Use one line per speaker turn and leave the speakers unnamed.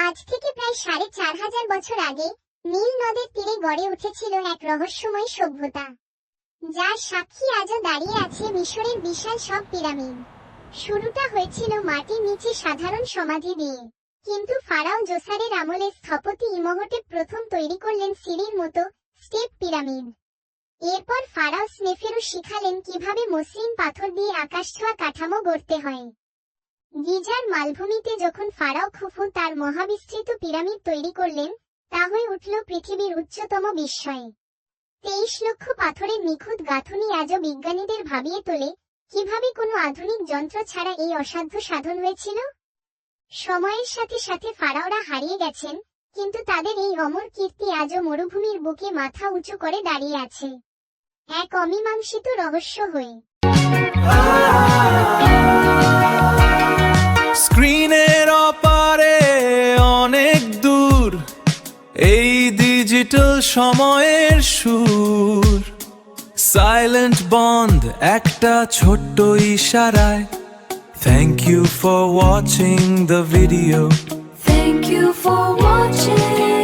আজ থেকে প্রায় ৪,৫০০ বছর আগে নীল নদের তীরে গড়ে উঠেছিল এক রহস্যময় সভ্যতা, যার সাক্ষী আজও দাঁড়িয়ে আছে মিশরের বিশাল সব পিরামিড। শুরুটা হয়েছিল মাটির নিচে সাধারণ সমাধি দিয়ে, কিন্তু ফারাও জোসারের আমলে স্থপতি ইমহোটেপ প্রথম তৈরি করলেন সিঁড়ির মতো স্টেপ পিরামিড। এরপর ফারাও স্নেফেরু শিখালেন কিভাবে মসৃণ পাথর দিয়ে আকাশছোঁয়া কাঠামো গড়তে হয়। গিজার মালভূমিতে যখন ফারাও খুফু তার মহাবিস্তৃত পিরামিড তৈরি করলেন, তা হয়ে উঠল পৃথিবীর উচ্চতম বিস্ময়। ২৩ লক্ষ পাথরের নিখুঁত গাঁথুনি আজও বিজ্ঞানীদের ভাবিয়ে তোলে কিভাবে কোনো আধুনিক যন্ত্র ছাড়া এই অসাধ্য সাধন হয়েছিল। সময়ের সাথে সাথে ফারাওরা হারিয়ে গেছেন, কিন্তু তাদের এই অমর কীর্তি আজও মরুভূমির বুকে মাথা উঁচু করে দাঁড়িয়ে আছে, এক অমীমাংসিত রহস্য হয়ে।
স্ক্রিনের অপারে অনেক দূর, এই ডিজিটাল সময়ের সুর। সাইলেন্ট বন্ড একটা ছোট্ট ইশারায়। Thank you for watching the video.
Thank you for watching.